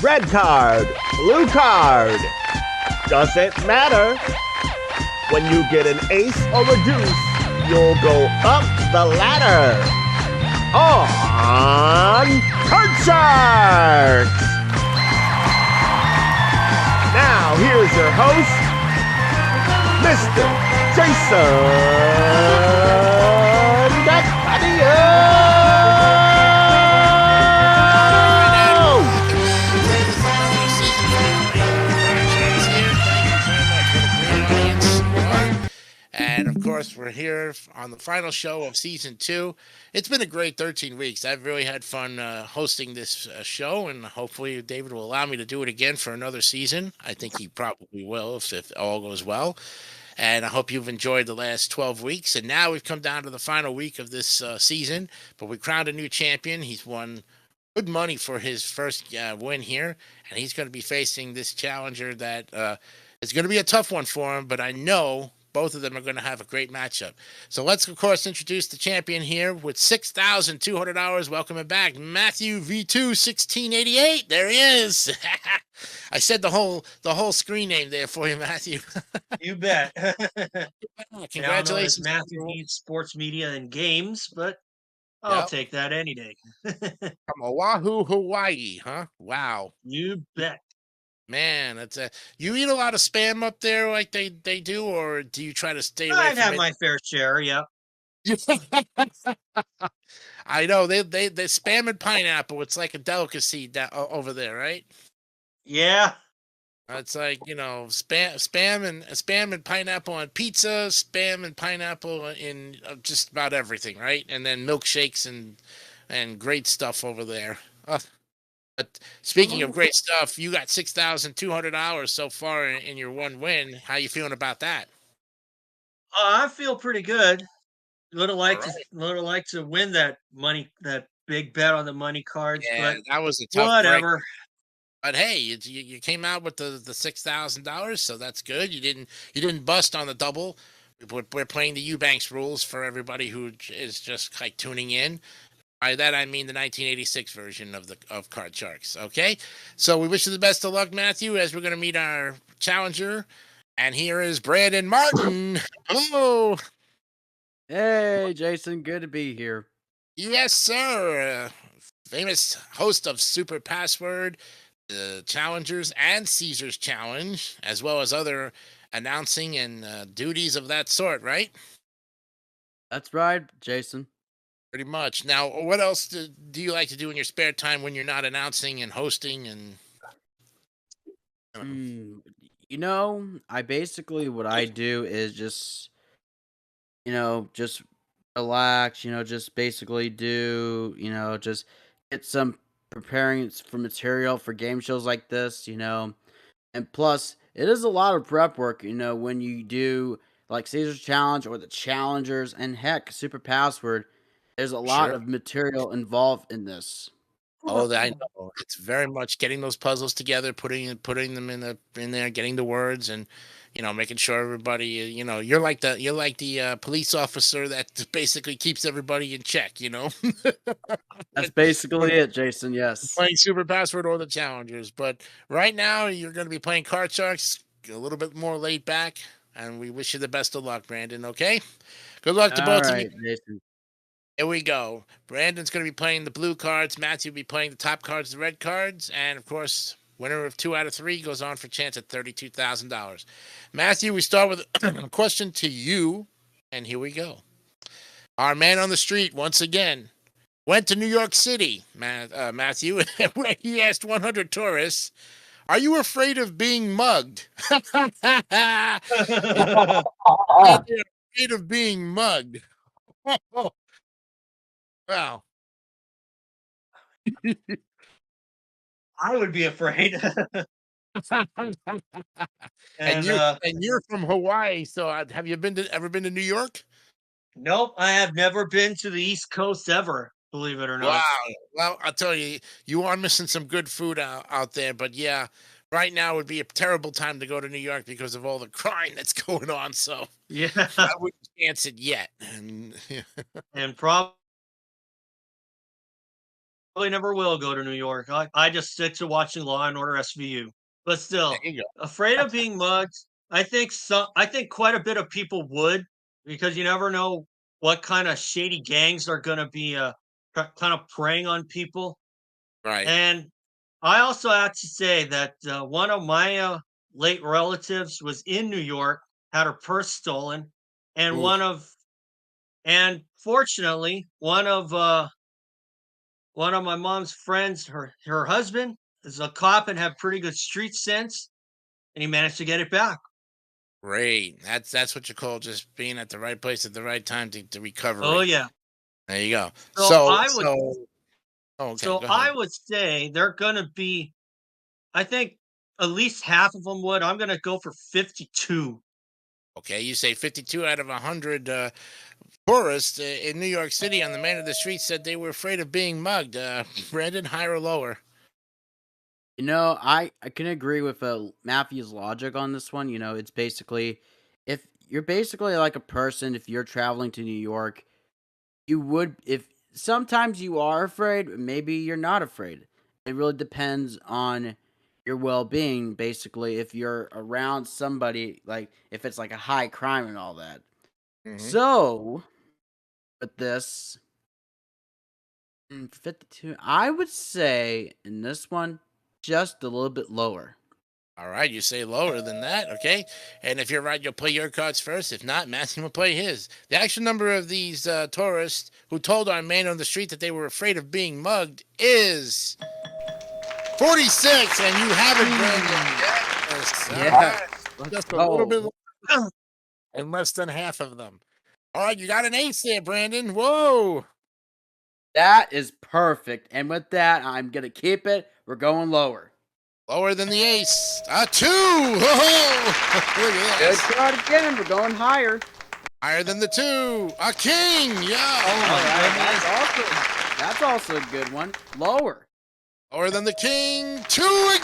red card, blue card. Doesn't matter. When you get an ace or a deuce, you'll go up the ladder on Card Sharks. Now, here's your host, Mr. Jason Dacadio. And of course, we're here on the final show of season 2. It's been a great 13 weeks. I've really had fun hosting this show, and hopefully David will allow me to do it again for another season. I think he probably will if all goes well. And I hope you've enjoyed the last 12 weeks. And now we've come down to the final week of this season, but we crowned a new champion. He's won good money for his first win here, and he's going to be facing this challenger that is going to be a tough one for him, but I know both of them are going to have a great matchup. So let's, of course, introduce the champion here with $6,200. Welcome him back, Matthew V2 1688. There he is. I said the whole screen name there for you, Matthew. You bet. Congratulations, Matthew V Sports Media and Games, but I'll take that any day. From Oahu, Hawaii, huh? Wow. You bet. Man, that's you eat a lot of spam up there like they do, or do you try to stay away I'd from have it? my fair share, yeah. I know they spam and pineapple. It's like a delicacy over there, right? Yeah. It's like, spam and pineapple on pizza, spam and pineapple in just about everything, right? And then milkshakes and great stuff over there. But speaking of great stuff, you got $6,200 so far in your one win. How you feeling about that? I feel pretty good. Little like to win that money, that big bet on the money cards, Yeah, but that was a tough break. whatever. But hey, you came out with the $6,000, so that's good. You didn't bust on the double. We're playing the Eubanks rules for everybody who is just like tuning in. By that I mean the 1986 version of Card Sharks. Okay, so we wish you the best of luck, Matthew, as we're going to meet our challenger. And here is Brandon Martin. Hello. Hey, Jason. Good to be here. Yes, sir. Famous host of Super Password, the Challengers, and Caesar's Challenge, as well as other announcing and duties of that sort, right? That's right, Jason. Pretty much. Now, what else do you like to do in your spare time when you're not announcing and hosting and? I basically what I do is just relax. Just basically do just get some preparing for material for game shows like this. And plus it is a lot of prep work. When you do like Caesar's Challenge or the Challengers and heck Super Password. There's a lot of material involved in this. Oh, I know. It's very much getting those puzzles together, putting them in there, getting the words, and making sure everybody. You're like the police officer that basically keeps everybody in check. That's basically it, Jason. Yes. Playing Super Password or the Challengers, but right now you're going to be playing Card Sharks, a little bit more laid back, and we wish you the best of luck, Brandon. Okay. Good luck to both of you. Jason. Here we go. Brandon's going to be playing the blue cards. Matthew will be playing the top cards, the red cards. And, of course, winner of 2 out of 3 goes on for a chance at $32,000. Matthew, we start with a question to you. And here we go. Our man on the street, once again, went to New York City, Matthew, where he asked 100 tourists, "Are you afraid of being mugged?" They're afraid of being mugged. Wow. I would be afraid. And you're from Hawaii, so have you ever been to New York? Nope, I have never been to the East Coast ever, believe it or not. Wow. Well, I'll tell you, you are missing some good food out there. But yeah, right now would be a terrible time to go to New York because of all the crime that's going on. So Yeah, I wouldn't chance it yet. and probably Probably never will go to New York. I just stick to watching Law and Order SVU. But There still, you go. afraid of being mugged. I think quite a bit of people would, because you never know what kind of shady gangs are going to be kind of preying on people. Right. And I also have to say that one of my late relatives was in New York, had her purse stolen, and Ooh. fortunately one of my mom's friends, her husband is a cop and had pretty good street sense, and he managed to get it back. Great. That's what you call just being at the right place at the right time to Oh recovery. yeah. There you go. So So I would so oh, okay, so go I ahead. would say they're gonna be. I think at least half of them would. I'm gonna go for 52. Okay, you say 52 out of 100 tourists in New York City on the man of the street said they were afraid of being mugged. Brandon, higher or lower? I can agree with Matthew's logic on this one. It's basically if you're basically like a person, if you're traveling to New York, you would if sometimes you are afraid, maybe you're not afraid. It really depends on your well-being. Basically, if you're around somebody, like if it's like a high crime and all that. Hmm. So with this 52, I would say in this one just a little bit lower. All right, you say lower than that, okay? And if you're right, you'll play your cards first. If not, Matthew will play his. The actual number of these tourists who told our man on the street that they were afraid of being mugged is 46, and you have it, Brandon. Yes. All Yeah, right. let's Just a little bit go. and less than half of them. All right, you got an ace there, Brandon. Whoa. That is perfect. And with that, I'm going to keep it. We're going lower. Lower than the ace. A 2. Oh, look at Good this. card again. We're going higher. Higher than the 2. A king. Yeah. Oh All my right, goodness. that's also a good one. Lower. Lower than the king. 2 Oh,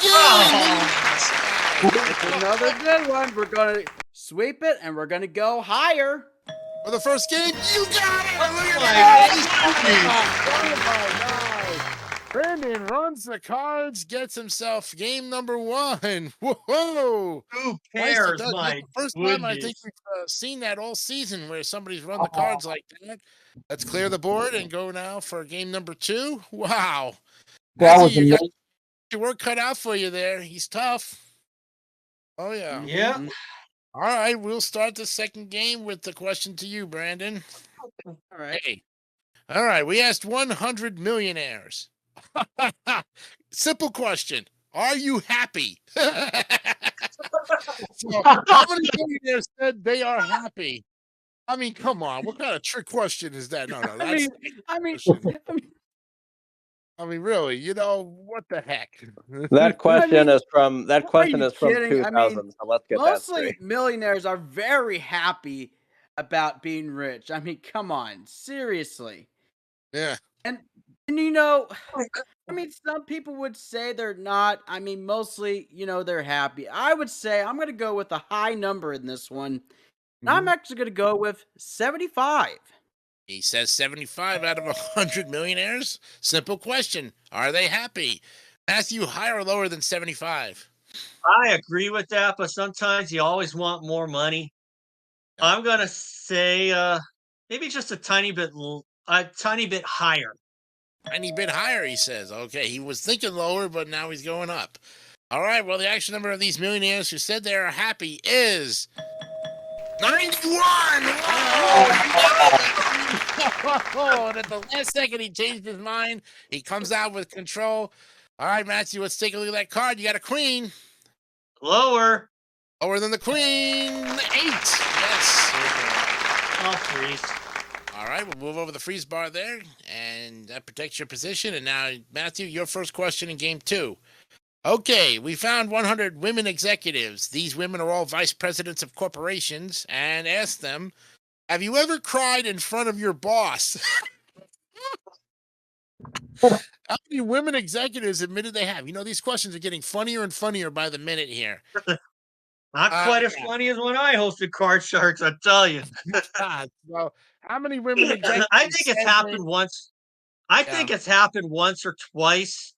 again. It's another good one. We're going to sweep it, and we're going to go higher. For the first game, you got it. Look at my that. Brandon runs the cards, gets himself game number 1. Whoa. who Nicely cares? done. My First time I think goodness. we've seen that all season where somebody's run the cards like that. Let's clear the board and go now for game number 2. Wow. That was Matthew, you got amazing. your work cut out for you there. He's tough. Oh, yeah. Yeah. All right. We'll start the second game with the question to you, Brandon. All right. Hey. All right. We asked 100 millionaires. Simple question. Are you happy? So, how many millionaires said they are happy? I mean, come on. What kind of trick question is that? No, that's I mean, I mean, really, what the heck? That question is from are you 2000. kidding? I mean, So let's get that mostly straight. millionaires are very happy about being rich. I mean, come on, seriously. Yeah. And I mean, some people would say they're not. I mean, mostly, they're happy. I would say I'm going to go with a high number in this one. And I'm actually going to go with 75. He says 75 out of 100 millionaires. Simple question. Are they happy? Matthew, higher or lower than 75? I agree with that, but sometimes you always want more money. I'm gonna say maybe just a tiny bit higher. Tiny bit higher, he says. Okay, he was thinking lower, but now he's going up. All right, well, the actual number of these millionaires who said they are happy is 91! Oh, and at the last second, he changed his mind. He comes out with control. All right, Matthew, let's take a look at that card. You got a queen. Lower. Lower than the queen. 8. Yes. I'll freeze. All right, we'll move over the freeze bar there, and that protects your position. And now, Matthew, your first question in game 2. Okay, we found 100 women executives. These women are all vice presidents of corporations, and asked them, have you ever cried in front of your boss? How many women executives admitted they have? These questions are getting funnier and funnier by the minute here. Not quite as funny as when I hosted Card Sharks, I tell you. So, how many women executives? I think it's happened once. I think it's happened once or twice,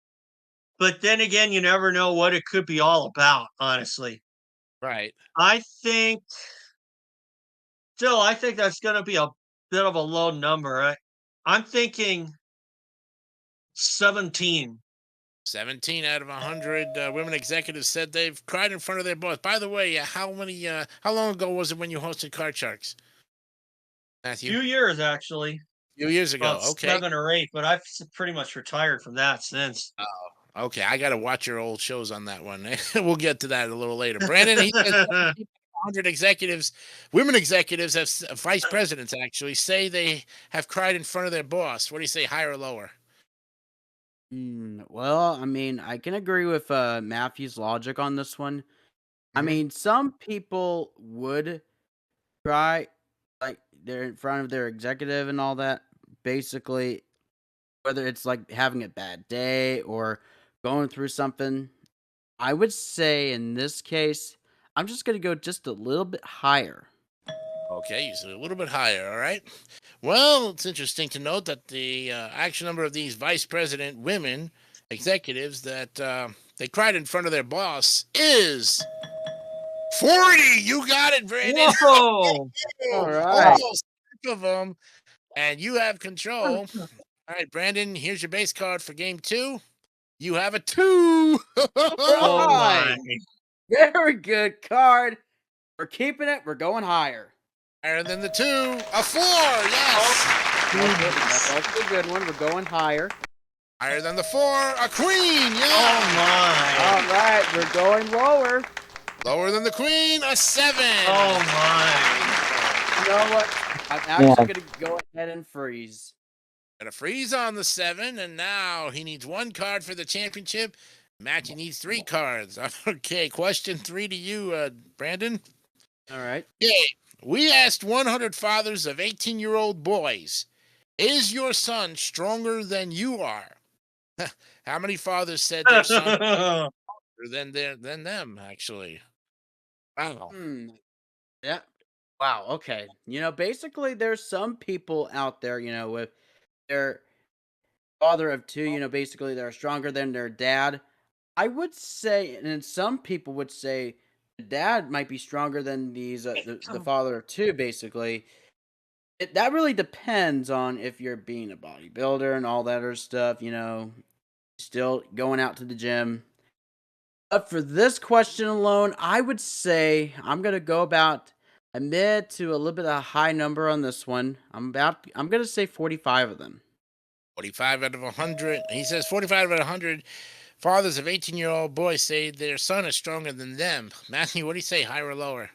but then again, you never know what it could be all about, honestly. Right. I think I think that's going to be a bit of a low number. I'm thinking 17. 17 out of 100 women executives said they've cried in front of their boss. By the way, how long ago was it when you hosted Card Sharks, Matthew? Few years, actually. A few years ago. About Okay. 7 or 8, but I've pretty much retired from that since. Oh, okay. I got to watch your old shows on that one. We'll get to that a little later. Brandon, he says 100 executives, women executives, vice presidents actually, say they have cried in front of their boss. What do you say, higher or lower? Well, I mean, I can agree with Matthew's logic on this one. I Mhm. mean, some people would cry like they're in front of their executive and all that. Basically, whether it's like having a bad day or going through something, I would say in this case, I'm just gonna go just a little bit higher. Okay, you said a little bit higher. All right. Well, it's interesting to note that the actual number of these vice president women executives that they cried in front of their boss is 40. You got it, Brandon. Whoa! All right. Almost half of them, and you have control. All right, Brandon, here's your base card for game 2. You have a 2. Oh my! Very good card. We're keeping it. We're going higher. Higher than the 2. A 4. Yes. That's also a good one. We're going higher. Higher than the 4. A queen. Yeah. Oh my! All right, we're going lower. Lower than the queen. A 7. Oh my! You know what? I'm actually gonna go ahead and freeze. Got a freeze on the 7, and now he needs 1 card for the championship. Matthew needs 3 cards. Okay, question 3 to you, Brandon. All right. Okay, we asked 100 fathers of 18-year-old boys, is your son stronger than you are? How many fathers said their son is stronger than them, actually? Wow. Yeah. Wow. Okay. You know, basically, there's some people out there, you know, with their father of 2, you know, basically they're stronger than their dad. I would say, and then some people would say the dad might be stronger than the father of 2, basically. That really depends on if you're being a bodybuilder and all that other stuff, you know, still going out to the gym. But for this question alone, I would say I'm going to go about a mid to a little bit of a high number on this one. I'm going to say 45 of them. 45 out of 100. He says 45 out of 100 fathers of 18-year-old boys say their son is stronger than them. Matthew, what do you say, higher or lower?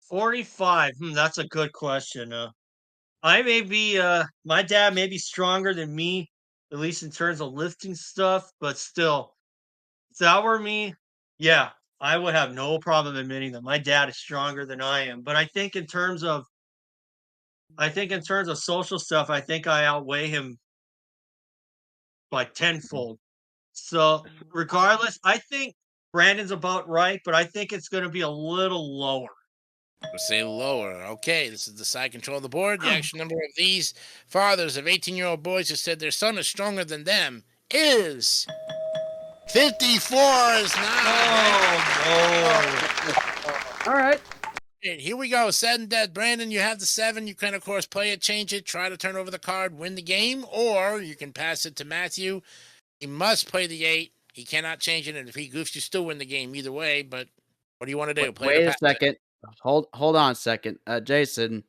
45. That's a good question. I may be my dad may be stronger than me, at least in terms of lifting stuff, but still, if that were me, yeah, I would have no problem admitting that my dad is stronger than I am. But I think in terms of social stuff, I think I outweigh him by tenfold. So regardless, I think Brandon's about right, but I think it's going to be a little lower. We'll say lower. Okay, this is the side control of the board. The actual number of these fathers of 18-year-old boys who said their son is stronger than them is 54. Is not. Oh All right. And here we go. Sudden death. Brandon, you have the 7. You can, of course, play it, change it, try to turn over the card, win the game, or you can pass it to Matthew. He must play the 8. He cannot change it, and if he goofs, you still win the game either way. But what do you want to do? Wait a second. Hold on a second. Jason,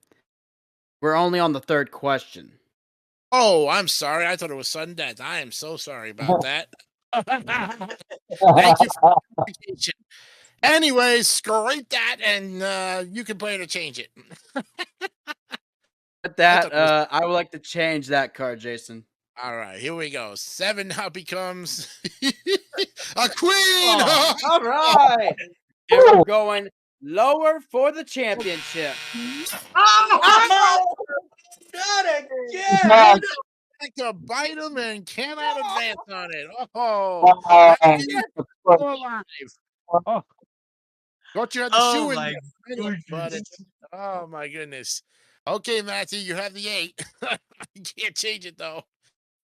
we're only on the 3rd question. Oh, I'm sorry. I thought it was sudden death. I am so sorry about that. Thank you for the clarification. Anyways, scrape that, and you can play to change it. With that, I would like to change that card, Jason. All right, here we go. 7 now becomes a queen. Oh. All right. And we're going lower for the championship. Oh, not again! Like to bite him and cannot advance on it. Oh, still alive. Oh. Thought you had the shoe in there, but oh my goodness. Okay, Matthew, you have the 8. You can't change it though.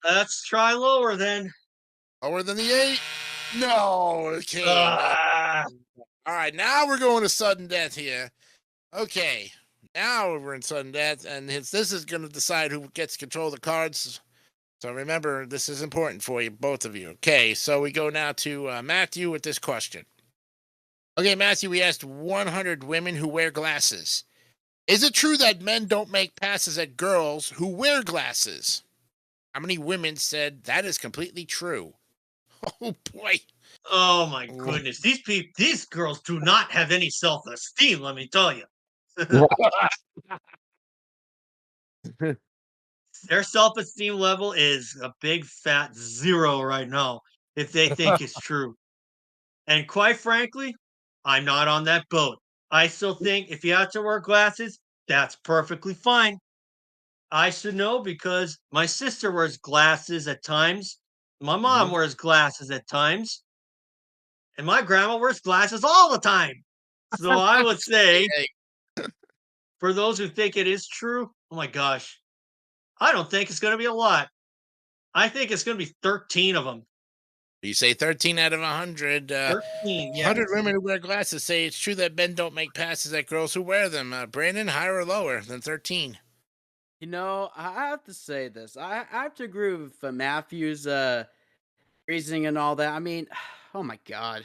Let's try lower then. Lower than the 8? No, it can't. Ah, All right, now we're going to sudden death here. Okay, now we're in sudden death, and this is going to decide who gets control of the cards. So remember, this is important for you, both of you. Okay, so we go now to Matthew with this question. Okay, Matthew, we asked 100 women who wear glasses. Is it true that men don't make passes at girls who wear glasses? How many women said that is completely true? Oh, boy. oh my goodness. These girls do not have any self-esteem, let me tell you. Their self-esteem level is a big fat 0 right now if they think it's true. And quite frankly, I'm not on that boat. I still think if you have to wear glasses, that's perfectly fine. I should know because my sister wears glasses at times. My mom wears glasses at times. And my grandma wears glasses all the time. So I would say, for those who think it is true, oh my gosh, I don't think it's going to be a lot. I think it's going to be 13 of them. You say 13 out of 100. 13, yeah. 100 women who wear glasses say it's true that men don't make passes at girls who wear them. Brandon, higher or lower than 13? You know, I have to say this. I have to agree with Matthew's reasoning and all that. I mean, oh my god,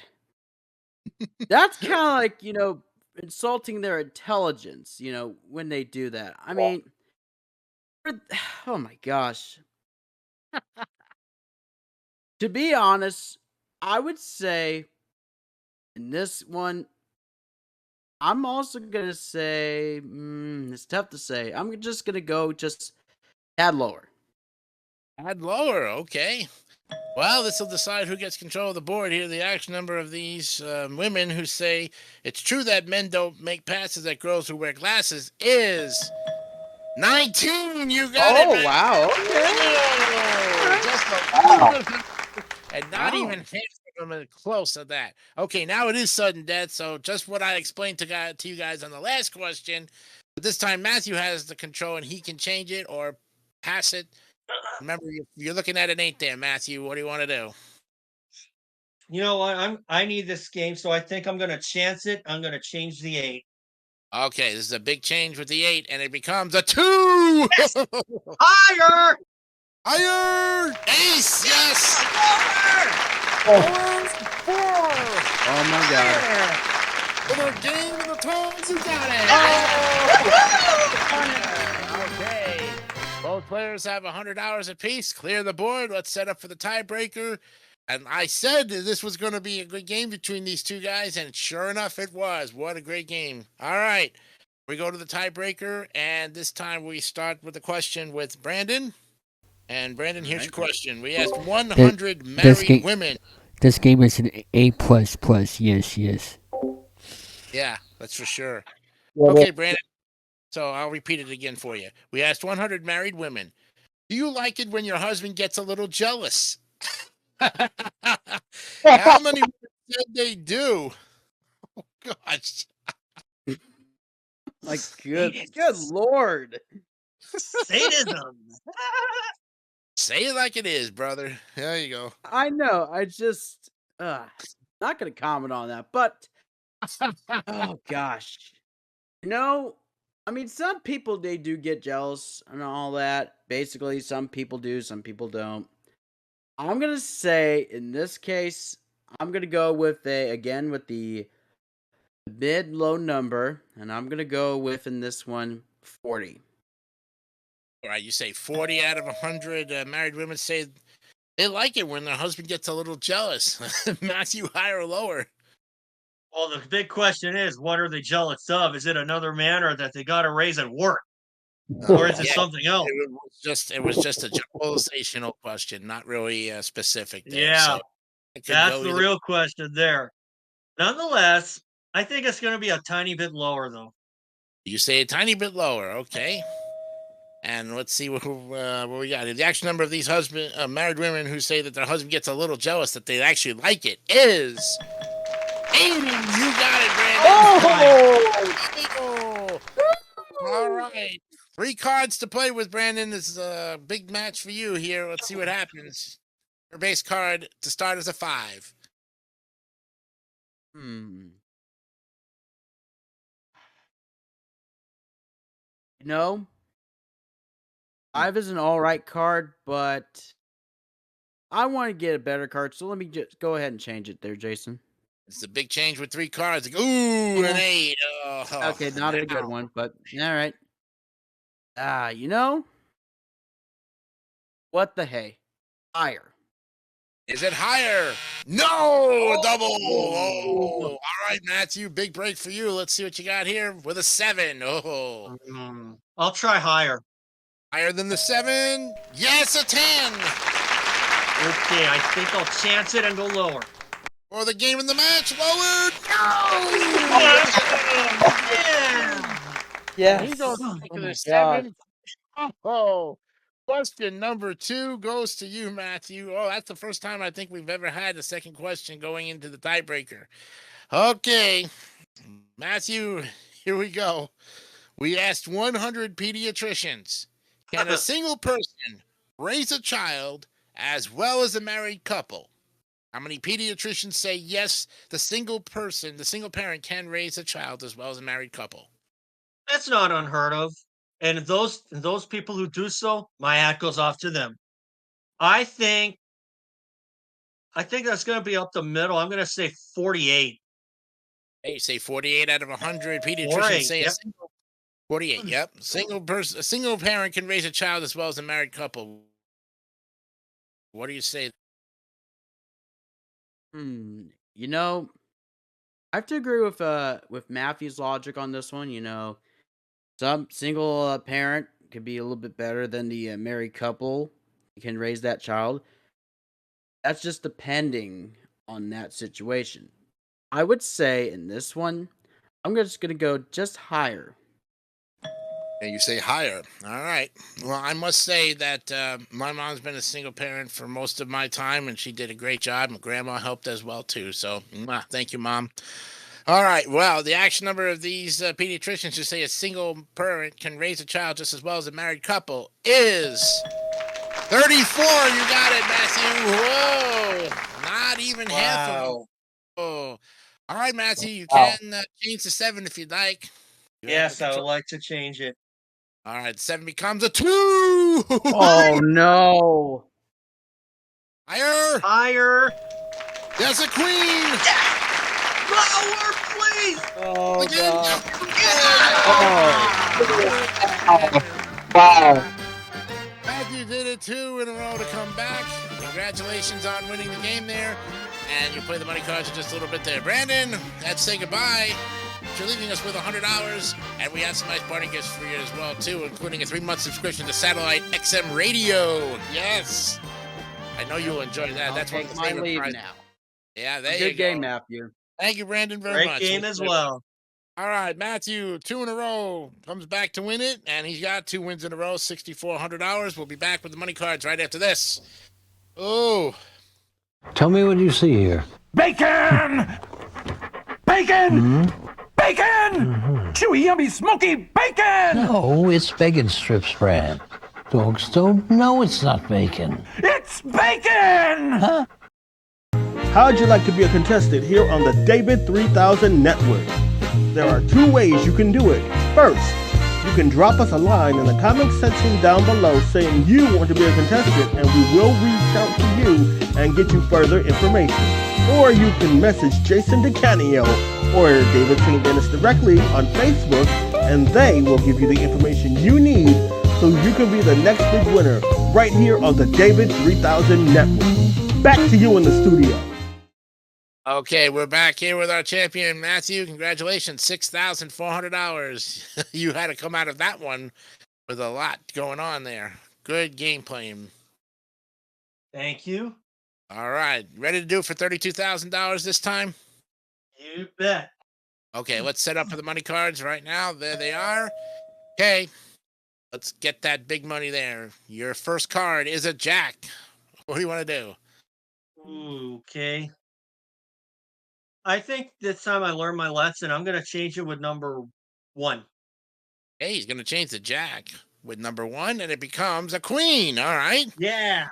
that's kind of like, you know, insulting their intelligence. You know, when they do that. I mean, oh my gosh. To be honest, I would say in this one, I'm also gonna say it's tough to say. I'm just gonna go just add lower. Add lower, okay. Well, this will decide who gets control of the board here. The actual number of these women who say it's true that men don't make passes at girls who wear glasses is 19. You got it. Oh, wow. Okay. Just a little bit. And not even half of them are close to that. Okay, now it is sudden death. So just what I explained to you guys on the last question. But this time Matthew has the control and he can change it or pass it. Remember, you're looking at an 8 there, Matthew. What do you want to do? You know what? I need this game, so I think I'm going to chance it. I'm going to change the 8. Okay, this is a big change with the 8, and it becomes a 2. Higher! Higher! Ace, yes! Oh. 4! Oh my god. For the game of the tones, you got it! Okay. Both players have $100 apiece. Clear the board. Let's set up for the tiebreaker. And I said that this was going to be a good game between these two guys, and sure enough, it was. What a great game. All right. We go to the tiebreaker, and this time we start with the question with Brandon. And Brandon, here's your question. We asked 100 married women. This game is an A++. Yes, yes. Yeah, that's for sure. Okay, Brandon. So I'll repeat it again for you. We asked 100 married women. Do you like it when your husband gets a little jealous? How many women said they do? Oh, gosh. My good lord. Sadism. Say it like it is, brother. There you go. I know. I just not gonna comment on that, but oh gosh. You know, I mean, some people they do get jealous and all that. Basically, some people do, some people don't. I'm gonna say in this case, I'm gonna go with the mid-low number, and I'm gonna go with in this one 40. All right, you say 40 out of 100 married women say they like it when their husband gets a little jealous. Matthew, higher or lower? Well, the big question is, what are they jealous of? Is it another man or that they got a raise at work? Or is it something else? It was just a generalizational question, not really specific. There, Yeah, so that's the real question there. Nonetheless, I think it's going to be a tiny bit lower, though. You say a tiny bit lower, okay? And let's see what we got. The actual number of these married women who say that their husband gets a little jealous that they actually like it is 80. You got it, Brandon. Oh! Oh! All right. 3 cards to play with, Brandon. This is a big match for you here. Let's see what happens. Your base card to start is a 5. You know, 5 is an all right card, but I want to get a better card. So let me just go ahead and change it there, Jason. It's a big change with 3 cards. Like, ooh, an 8. Oh, Okay, not a good one, but all right. You know, what the hey? Higher. Is it higher? No, a double. Oh, all right, Matthew, big break for you. Let's see what you got here with a 7. Oh, I'll try higher. higher than the 7. Yes, a 10. Okay, I think I'll chance it and go lower. For the game in the match, lowered. Yeah. He goes to Oh my the God. 7. Oh, question number 2 goes to you, Matthew. Oh, that's the first time I think we've ever had the second question going into the tiebreaker. Okay, Matthew, here we go. We asked 100 pediatricians, can a single person raise a child as well as a married couple? How many pediatricians say yes, the single parent can raise a child as well as a married couple? That's not unheard of. And those people who do so, my hat goes off to them. I think that's going to be up the middle. I'm going to say 48. Hey, say 48 out of 100 pediatricians 48, say yep. a single 48. Yep, a single parent can raise a child as well as a married couple. What do you say? You know, I have to agree with Matthew's logic on this one. You know, some single parent could be a little bit better than the married couple who can raise that child. That's just depending on that situation. I would say in this one, I'm just gonna go just higher. And you say higher. All right. Well, I must say that my mom's been a single parent for most of my time, and she did a great job. My grandma helped as well, too. So thank you, Mom. All right. Well, the action number of these pediatricians who say a single parent can raise a child just as well as a married couple is 34. You got it, Matthew. Whoa. Not even half of them. Oh. All right, Matthew. You can change to 7 if you'd like. Yes, I would like to change it. All right, 7 becomes a 2. Oh no! Higher. Higher. There's a queen. Lower, please. Oh, Again. God. Wow. Matthew did it 2 in a row to come back. Congratulations on winning the game there. And you play the money cards in just a little bit there. Brandon, let's say goodbye. You're leaving us with $100, and we have some nice party gifts for you as well, too, including a 3-month subscription to Satellite XM Radio. Yes. I know you'll enjoy that. That's one of the my favorite leave prizes. now. Yeah, there you Good go. game, Matthew. Thank you, Brandon, very much. Great game as well. All right, Matthew, 2 in a row, comes back to win it, and he's got 2 wins in a row, $6,400. We'll be back with the money cards right after this. Oh. Tell me what you see here. Bacon! Bacon! Bacon! Chewy, yummy, smoky bacon! No, it's bacon strips, Brad. Dogs don't know it's not bacon. It's bacon! Huh? How'd you like to be a contestant here on the David 3000 Network? There are 2 ways you can do it. First, you can drop us a line in the comment section down below saying you want to be a contestant, and we will reach out to you and get you further information. Or you can message Jason DeCanio or David St. Dennis directly on Facebook, and they will give you the information you need so you can be the next big winner right here on the David 3000 Network. Back to you in the studio. Okay, we're back here with our champion, Matthew. Congratulations, $6,400. You had to come out of that one with a lot going on there. Good game playing. Thank you. All right, ready to do it for $32,000 this time? You bet. Okay, let's set up for the money cards right now. There they are. Okay, let's get that big money there. Your first card is a jack. What do you want to do? Okay. I think this time I learned my lesson. I'm going to change it with number 1. Hey, he's going to change the jack with number 1, and it becomes a queen. All right. Yeah.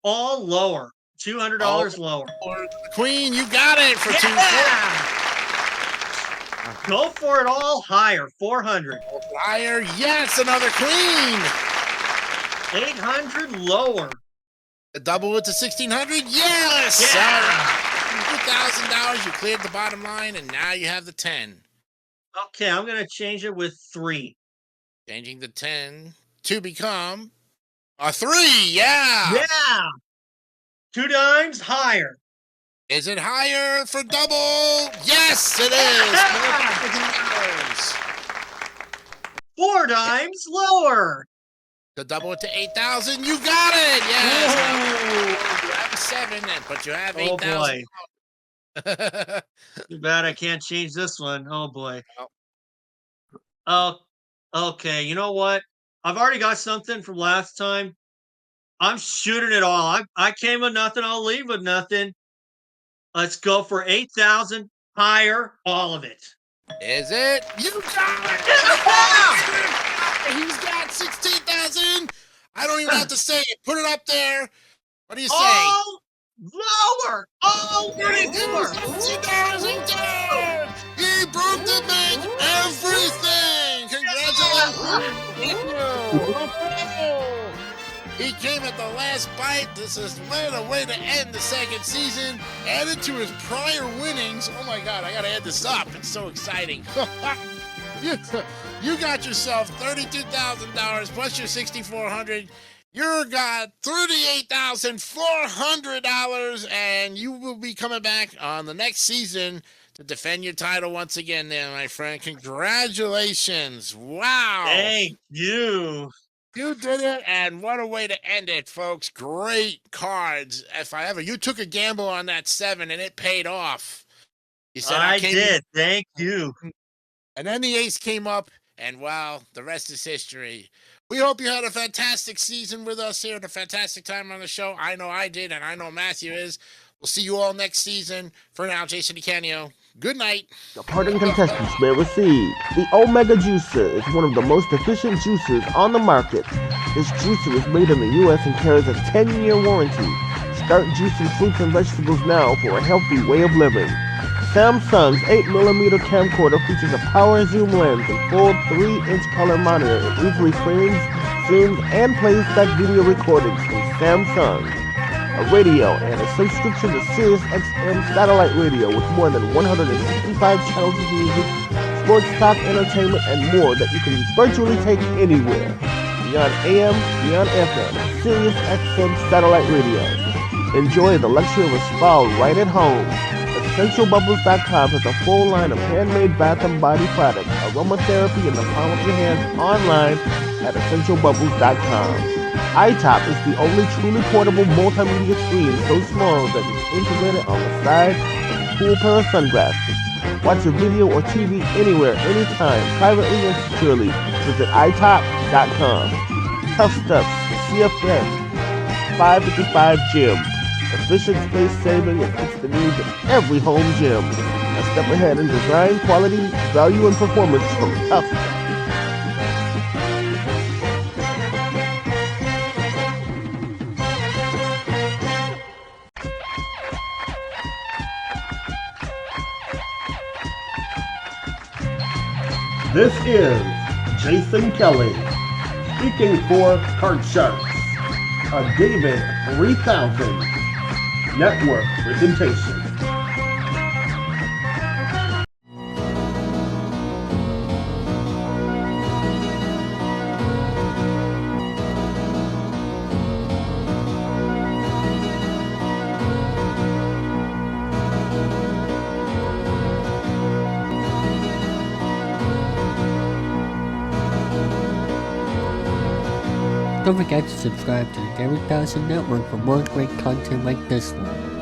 All lower. $200 lower. The queen, you got it for Yeah! Go for it all higher. 400. higher. Yes, another queen. 800 lower. Double it to 1,600. Yes. Yeah! $2,000. You cleared the bottom line, and now you have the 10. Okay, I'm going to change it with 3. Changing the 10 to become a 3. Yeah. Yeah! 2 dimes higher. Is it higher for double? Yes, it is. 4 dimes lower. To double it to 8,000, you got it. Yes. You have a 7, but you have 8,000. boy. Too bad I can't change this one. Oh boy. Oh, okay. You know what? I've already got something from last time. I'm shooting it all. I came with nothing. I'll leave with nothing. Let's go for 8,000 higher, all of it. Is it? You got it. He's got 16,000. I don't even have to say it. Put it up there. What do you say? Oh, lower. Oh, lower. 2,000. He broke the bank. Everything. Congratulations. He came at the last bite. This is what a way to end the second season. Added to his prior winnings. Oh my God, I gotta add this up. It's so exciting. You got yourself $32,000 plus your $6,400. You got $38,400, and you will be coming back on the next season to defend your title once again there, my friend. Congratulations. Wow. Thank you. You did it, and what a way to end it, folks. Great cards. You took a gamble on that 7, and it paid off. You said I did. Thank you. And then the ace came up, and wow, the rest is history. We hope you had a fantastic season with us here and a fantastic time on the show. I know I did, and I know Matthew is. We'll see you all next season. For now, Jason DeCanio. Good night. The parting contestants may receive the Omega Juicer is one of the most efficient juicers on the market. This juicer is made in the U.S. and carries a 10-year warranty. Start juicing fruits and vegetables now for a healthy way of living. Samsung's 8mm camcorder features a power zoom lens and full 3-inch color monitor. It easily frames, zooms, and plays back video recordings from Samsung. A radio and a subscription to Sirius XM satellite radio with more than 165 channels of music, sports talk, entertainment, and more that you can virtually take anywhere. Beyond AM, beyond FM, Sirius XM satellite radio. Enjoy the luxury of a spa right at home. EssentialBubbles.com has a full line of handmade bath and body products, aromatherapy in the palm of your hands online at EssentialBubbles.com. iTop is the only truly portable multimedia screen so small that it's integrated on the side of a cool pair of sunglasses. Watch a video or TV anywhere, anytime, privately and securely. Visit iTop.com. Tough Stuff, CFS, 555 Gym. Efficient space saving and fits the needs of every home gym. A step ahead in design, quality, value, and performance from Tough Stuff. This is Jason Kelly speaking for Card Sharks, a David 3000 network presentation. Don't forget to subscribe to the David Dawson Network for more great content like this one.